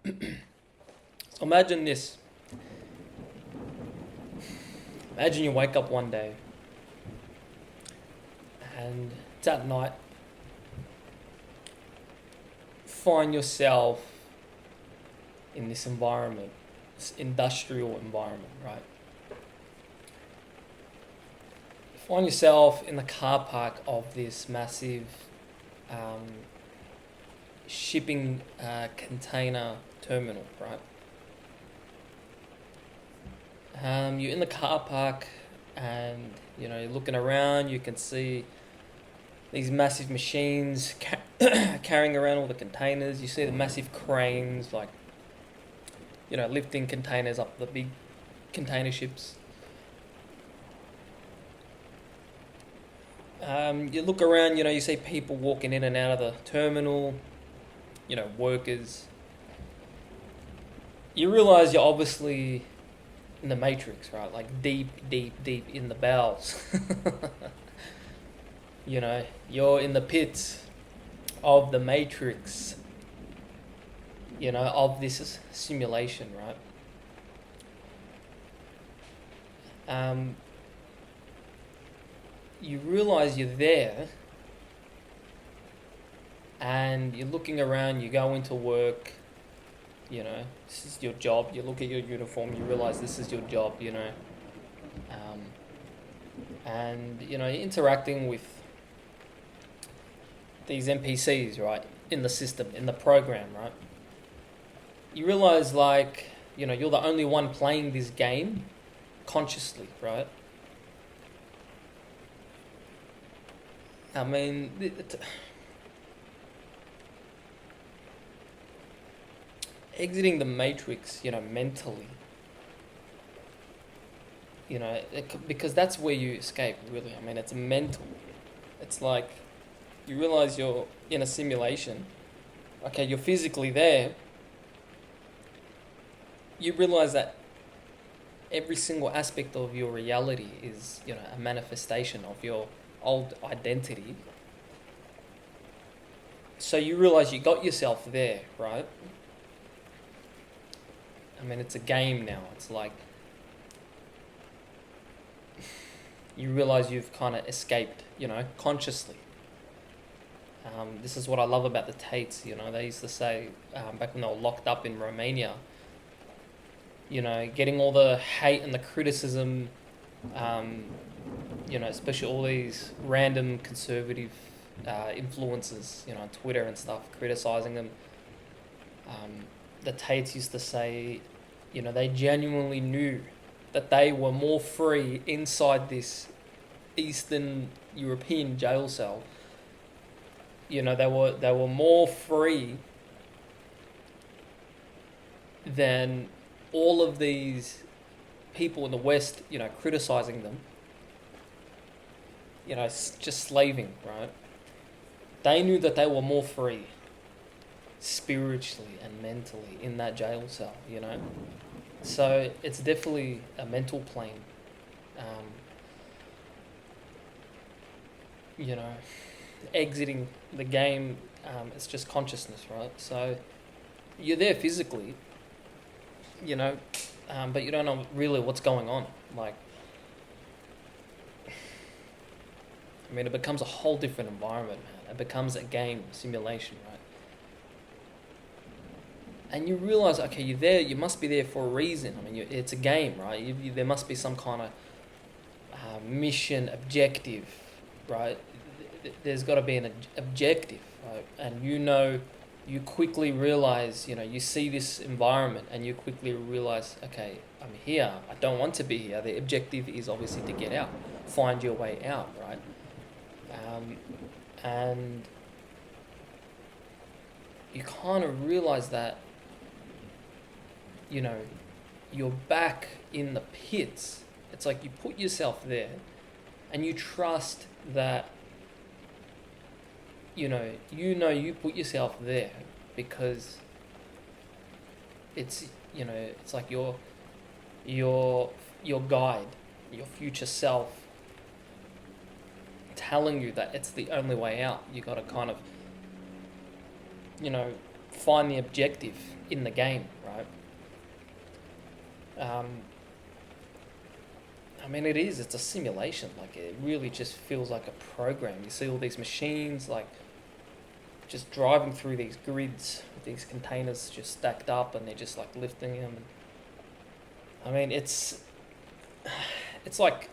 So imagine this. Imagine you wake up one day and it's at night. Find yourself in this environment, this industrial environment, right? Find yourself in the car park of this massive um, shipping container terminal, right? You're in the car park and you're looking around. You can see these massive machines carrying around all the containers. You see the massive cranes, like lifting containers up the big container ships. You look around. You see people walking in and out of the terminal. Workers. You realize you're obviously in the Matrix, right? Like deep, deep, deep in the bowels. You're in the pits of the Matrix, of this simulation, right? You realize you're there and you're looking around, you go into work, this is your job. You look at your uniform, you realize this is your job, and you're interacting with these NPCs, right, in the system, in the program, right? You realize, like, you're the only one playing this game consciously, right? I mean, exiting the Matrix, mentally, because that's where you escape, really. I mean, it's mental. It's like you realize you're in a simulation. Okay, you're physically there. You realize that every single aspect of your reality is, a manifestation of your old identity. So you realize you got yourself there, right? I mean, it's a game now. It's like you realize you've kind of escaped, consciously. This is what I love about the Tates. They used to say back when they were locked up in Romania, getting all the hate and the criticism, especially all these random conservative influencers, on Twitter and stuff, criticizing them. The Tates used to say, they genuinely knew that they were more free inside this Eastern European jail cell. They were more free than all of these people in the West, criticizing them. Just slaving, right? They knew that they were more free spiritually and mentally in that jail cell, So it's definitely a mental plane. Exiting the game, it's just consciousness, right? So you're there physically, but you don't know really what's going on. Like, I mean, it becomes a whole different environment, man. It becomes a game simulation, right? And you realize, okay, you're there. You must be there for a reason. I mean, it's a game, right? There must be some kind of mission objective, right? There's got to be an objective, right? And you quickly realize, you see this environment, and you quickly realize, okay, I'm here. I don't want to be here. The objective is obviously to get out, find your way out, right? And you kind of realize that, you're back in the pits. It's like you put yourself there and you trust that, you put yourself there because it's, it's like your guide, your future self telling you that it's the only way out. You got to kind of, find the objective in the game, right? I mean, it's a simulation. Like, it really just feels like a program. You see all these machines, like, just driving through these grids with these containers just stacked up, and they're just, like, lifting them. And, I mean, it's like,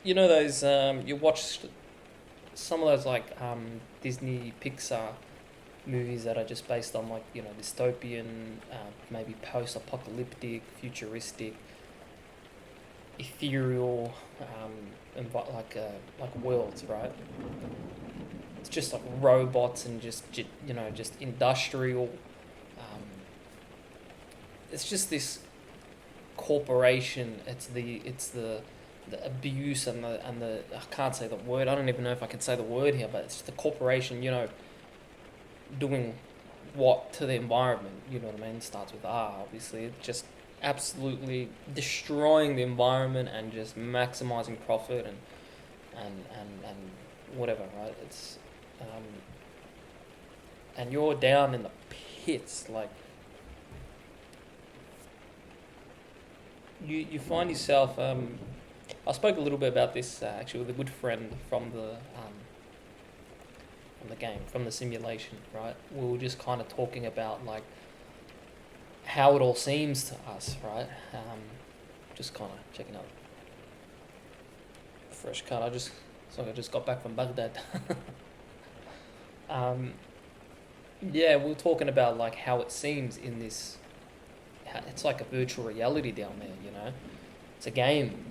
you know those, you watch some of those, like, Disney, Pixar movies that are just based on, like, you know, dystopian, maybe post-apocalyptic, futuristic, ethereal, like worlds, right? It's just like robots and just industrial. It's just this corporation. It's the abuse and the I can't say the word. I don't even know if I can say the word here, but it's just the corporation. You know, doing what to the environment. You know what I mean? It starts with R, obviously. It's just absolutely destroying the environment and just maximizing profit and whatever, right? It's and you're down in the pits, like you find yourself. I spoke a little bit about this actually with a good friend from the game, from the simulation, right? We were just kind of talking about like how it all seems to us, right? Just kind of checking out fresh cut. I just got back from Baghdad. Yeah, we were talking about like how it seems in this. It's like a virtual reality down there, you know. It's a game.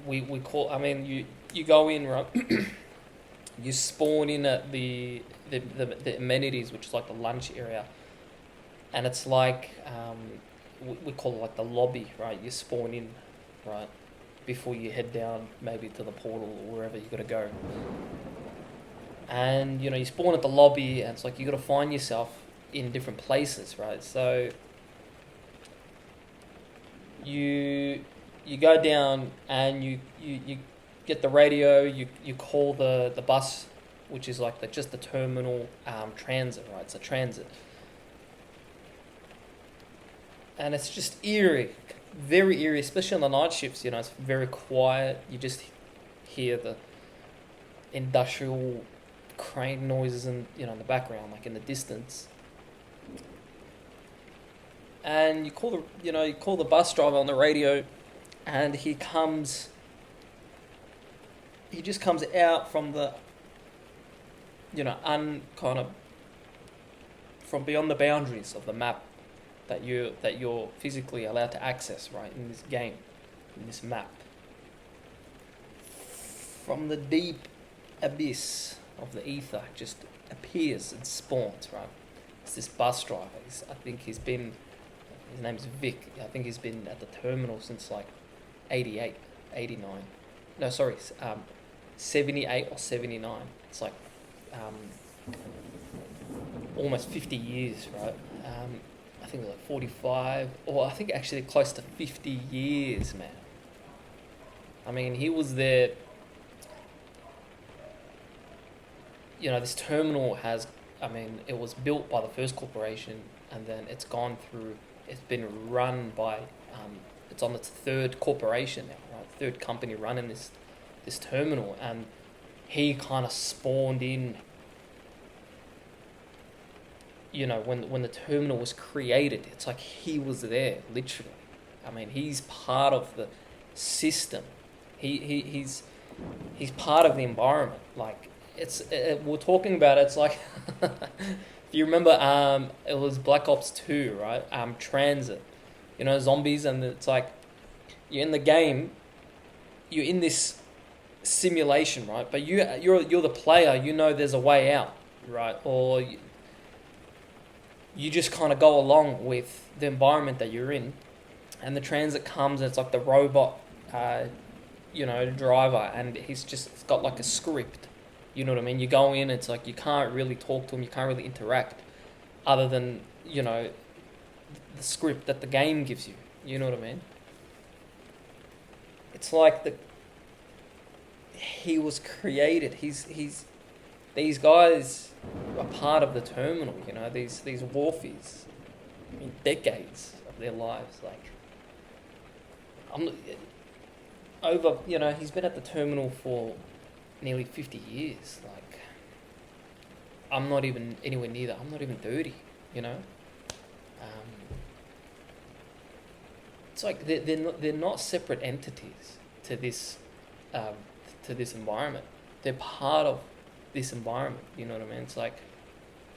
We call. I mean, you go in, right? You spawn in at the amenities, which is like the lunch area. And it's like, we call it like the lobby, right? You spawn in, right? Before you head down maybe to the portal or wherever you got to go. And, you know, you spawn at the lobby and it's like you got to find yourself in different places, right? So you go down and you get the radio, you call the bus, which is like just the terminal transit, right? It's a transit. And it's just eerie, very eerie, especially on the night shifts, you know, it's very quiet. You just hear the industrial crane noises in the background, like in the distance. And you call the bus driver on the radio, and he just comes out from the, from beyond the boundaries of the map that you're physically allowed to access, right, in this game, in this map. From the deep abyss of the ether just appears and spawns, right? It's this bus driver. His name's Vic. I think he's been at the terminal since like 88, 89. No, sorry, 78 or 79. It's like almost 50 years, right? I think like 45, or I think actually close to 50 years, man. I mean, he was there. You know, this terminal it was built by the first corporation, and then it's been run by, it's on its third corporation now, right? Third company running this terminal, and he kind of spawned in. You know, when the terminal was created, it's like he was there, literally. I mean, he's part of the system. He's part of the environment. Like, we're talking about it's like, if you remember, it was Black Ops 2, right? Transit, you know, zombies, and it's like you're in the game, you're in this simulation, right? But you're the player. You know, there's a way out, right? Or you just kind of go along with the environment that you're in, and the transit comes and it's like the robot, driver, and it's got like a script. You know what I mean? You go in, it's like you can't really talk to him, you can't really interact, other than the script that the game gives you. You know what I mean? It's like he was created. He's these guys are part of the terminal, you know, these wharfies, I mean, decades of their lives, like, I'm over, you know, he's been at the terminal for nearly 50 years, like, I'm not even anywhere near that, I'm not even 30, you know, it's like they're not separate entities to this environment, they're part of this environment, you know what I mean? It's like,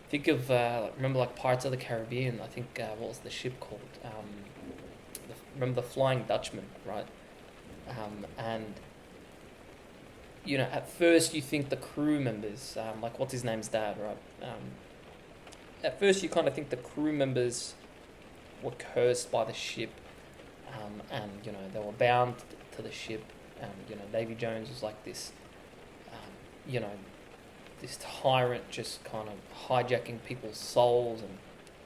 think of remember like Pirates of the Caribbean. I think what was the ship called? Remember the Flying Dutchman, right? And you know, at first you think the crew members, like what's his name's dad, right? At first you kind of think the crew members were cursed by the ship, and you know they were bound to the ship. You know, Davy Jones was like this, you know, this tyrant just kind of hijacking people's souls and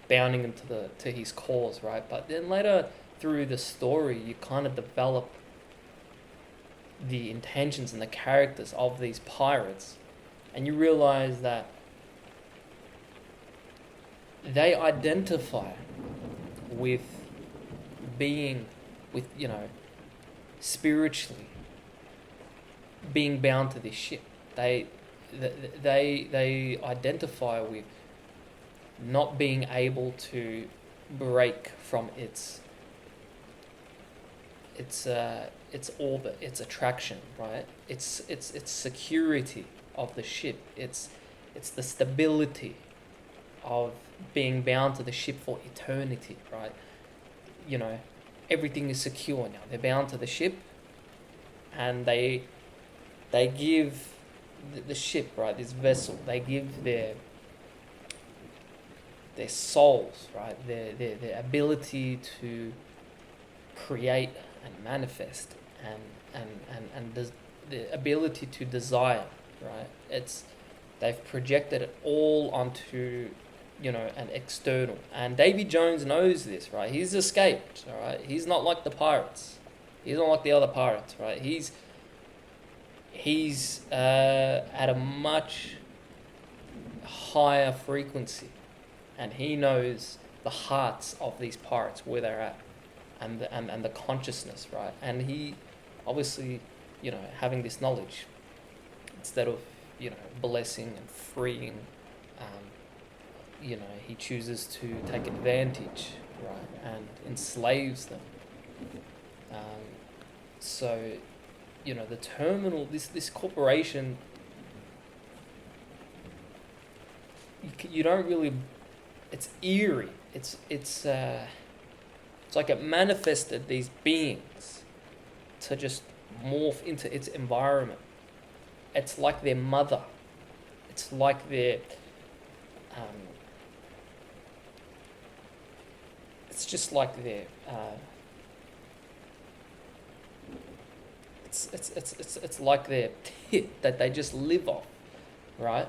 bounding them to his cause, right? But then later through the story, you kind of develop the intentions and the characters of these pirates, and you realize that they identify with being, with, you know, spiritually being bound to this ship. They identify with not being able to break from its orbit, its attraction, right? It's security of the ship. It's the stability of being bound to the ship for eternity, right? You know, everything is secure now. They're bound to the ship, and they give the ship, right, this vessel, they give their souls, right, their ability to create and manifest and the ability to desire, right? They've projected it all onto, you know, an external, and Davy Jones knows this, right? He's escaped, all right? He's not like the pirates. He's not like the other pirates, right? He's at a much higher frequency, and he knows the hearts of these pirates, where they're at, and the consciousness, right? And he obviously, you know, having this knowledge, instead of, you know, blessing and freeing, you know, he chooses to take advantage, right, and enslaves them. So, you know, the terminal, this corporation, you don't really, it's eerie. It's like it manifested these beings to just morph into its environment. It's like their mother. It's like their, it's just like their, it's like their tit that they just live off, right?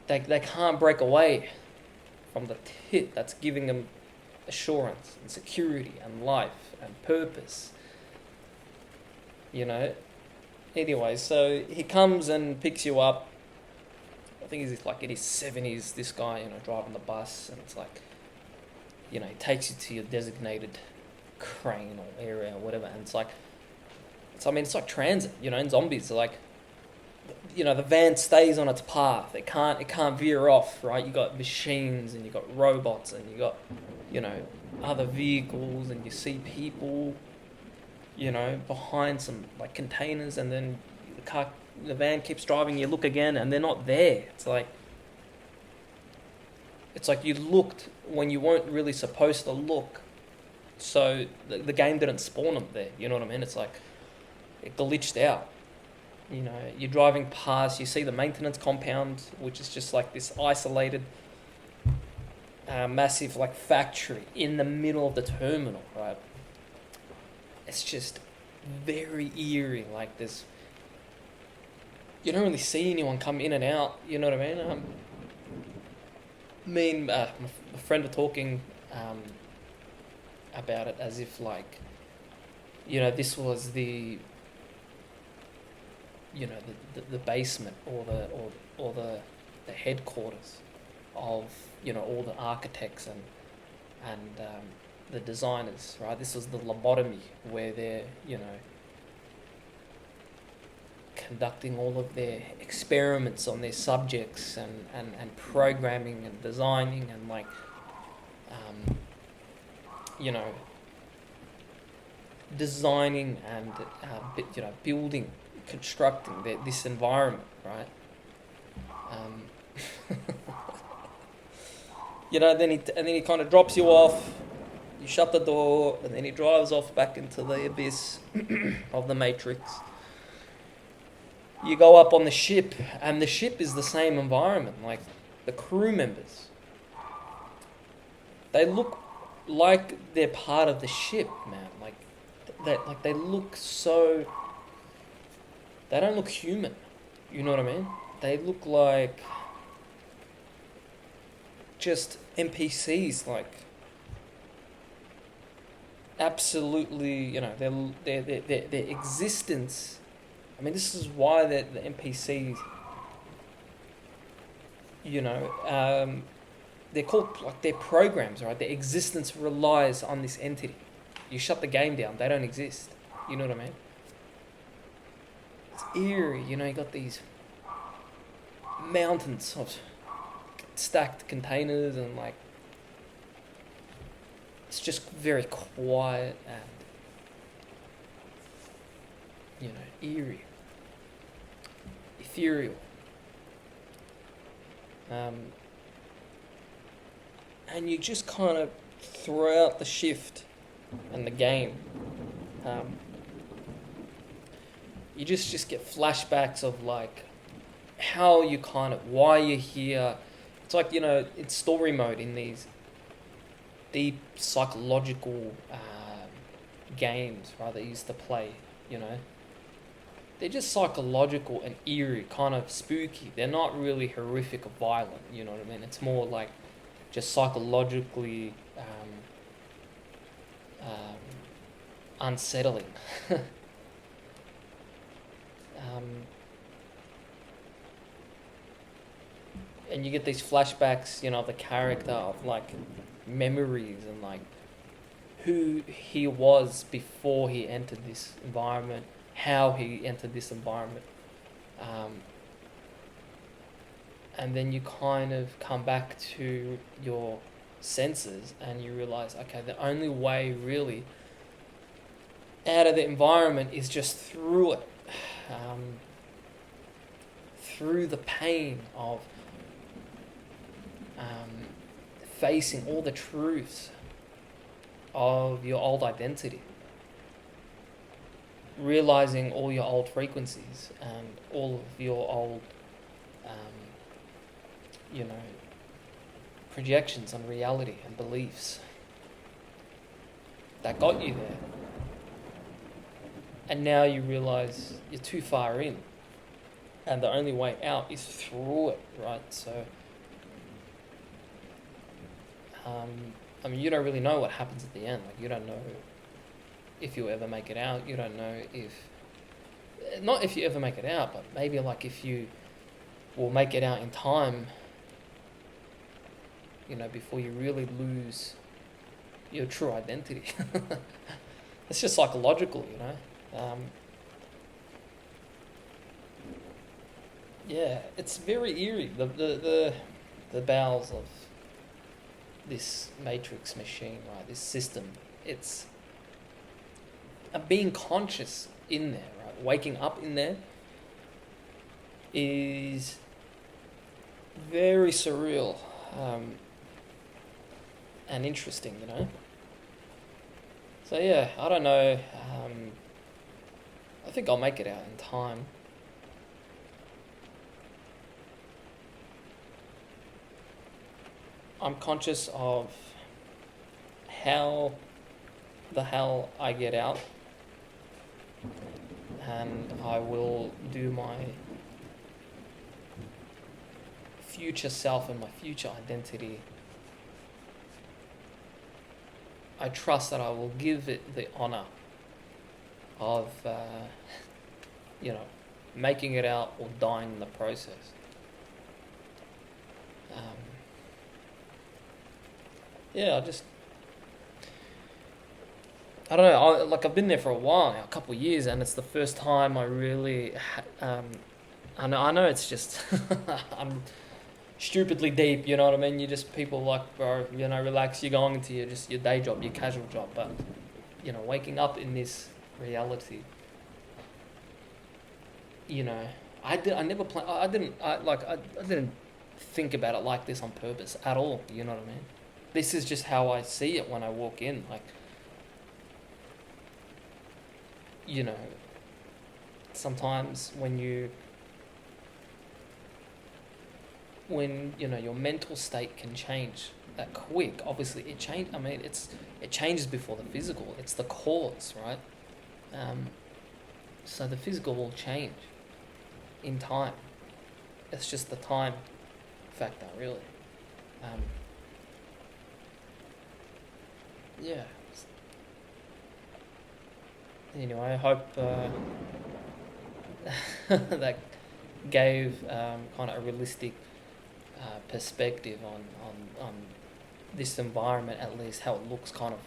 They can't break away from the tit that's giving them assurance and security and life and purpose. You know? Anyway, so he comes and picks you up. I think he's like in his 70s, this guy, you know, driving the bus, and it's like, you know, he takes you to your designated crane or area or whatever, and it's like transit, you know, in zombies, like, you know, the van stays on its path. It can't veer off, right? You got machines, and you got robots, and you got, you know, other vehicles, and you see people, you know, behind some like containers, and then the van keeps driving. You look again, and they're not there. It's like you looked when you weren't really supposed to look, so the game didn't spawn them there. You know what I mean? It's like it glitched out. You know, you're driving past, you see the maintenance compound, which is just like this isolated, massive like factory in the middle of the terminal, right? It's just very eerie. Like you don't really see anyone come in and out. You know what I mean? Me and my friend were talking about it as if, like, you know, this was the the basement or the headquarters of all the architects and the designers, right? This was the lobotomy where they're conducting all of their experiments on their subjects and programming and designing and designing and building, constructing this environment, right? Then he kind of drops you off. You shut the door, and then he drives off back into the abyss of the Matrix. You go up on the ship, and the ship is the same environment. Like the crew members, they look like they're part of the ship, man. They look so. They don't look human. You know what I mean? They look like just NPCs. Like absolutely, their existence. I mean, this is why the NPCs, they're called, like, they're programs, right? Their existence relies on this entity. You shut the game down, they don't exist. You know what I mean? It's eerie, you got these mountains of stacked containers and, like, it's just very quiet and, eerie. Ethereal. And you just kind of throughout the shift and the game, you just get flashbacks of like how you why you're here. It's like, it's story mode in these deep psychological games, right, that you used to play, They're just psychological and eerie, kind of spooky. They're not really horrific or violent, you know what I mean? It's more like just psychologically unsettling. And you get these flashbacks, of the character, of like memories and like who he was before he entered this environment, how he entered this environment. And then you kind of come back to your senses and you realize, okay, the only way really out of the environment is just through it. Through the pain of facing all the truths of your old identity. Realizing all your old frequencies and all of your old, projections on reality and beliefs that got you there. And now you realize you're too far in, and the only way out is through it, right? So, you don't really know what happens at the end. Like, you don't know if you'll ever make it out. You don't know not if you ever make it out, but maybe like if you will make it out in time, before you really lose your true identity. It's just psychological, yeah, it's very eerie. The bowels of this matrix machine, right? This system. It's being conscious in there, right? Waking up in there is very surreal and interesting, So yeah, I don't know. I think I'll make it out in time. I'm conscious of how the hell I get out, and I will do my future self and my future identity. I trust that I will give it the honor of, making it out or dying in the process. Yeah, I don't know. I've been there for a while now, a couple of years, and it's the first time I really. I know it's just I'm stupidly deep. You know what I mean? You just people like, bro. Relax. You're going into your day job, your casual job, but waking up in this reality. I never plan. I didn't think about it like this on purpose at all. You know what I mean? This is just how I see it when I walk in. Like, sometimes when your mental state can change that quick. Obviously, it changes before the physical. It's the cause, right? So the physical will change in time. It's just the time factor, really. Yeah. Anyway, I hope that gave kind of a realistic perspective on this environment, at least how it looks kind of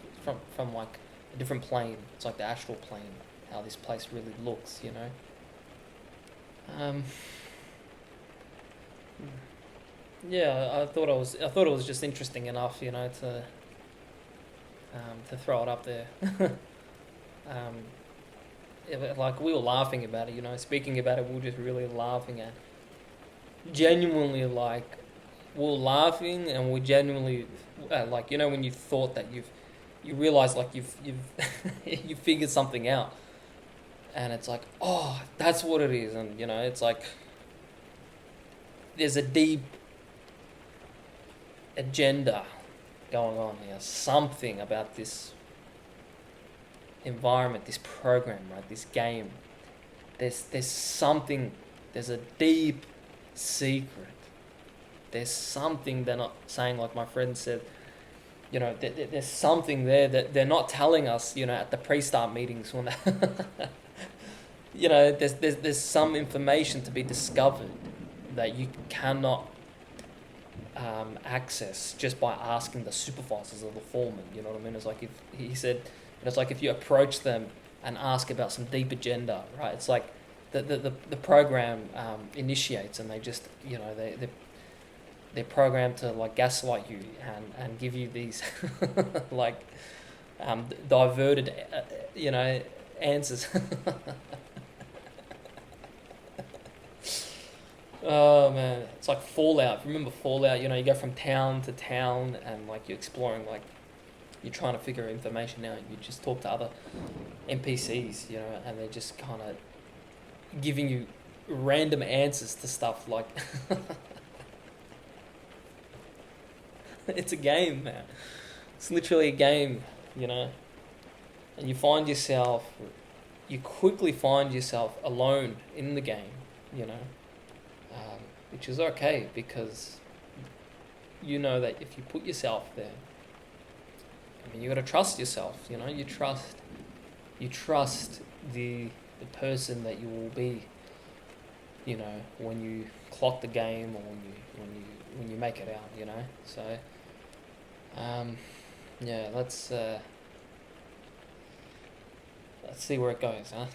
from like a different plane. It's like the astral plane, how this place really looks, Yeah, I thought it was just interesting enough, to throw it up there. Like we were laughing about it, speaking about it, we were just really laughing at genuinely, like we were laughing and we genuinely when you thought that you realize like you've you figured something out, and it's like, oh, that's what it is. And it's like there's a deep agenda going on here, something about this environment, this program, right, this game. There's something, there's a deep secret. There's something they're not saying, like my friend said, there's something there that they're not telling us, at the pre-start meetings when there's some information to be discovered that you cannot access just by asking the supervisors or the foreman. You know what I mean? It's like if he said, it's like if you approach them and ask about some deep agenda, right? It's like the program initiates, and they just they're programmed to like gaslight you and give you these like diverted answers. Oh man, it's like Fallout. Remember Fallout? You go from town to town and like you're exploring, like you're trying to figure information out. You just talk to other NPCs, and they're just kind of giving you random answers to stuff like. It's a game, man. It's literally a game, and you quickly find yourself alone in the game, which is okay because you know that if you put yourself there, you got to trust yourself. You trust the person that you will be. When you clock the game or when you make it out. So, yeah, let's see where it goes, huh?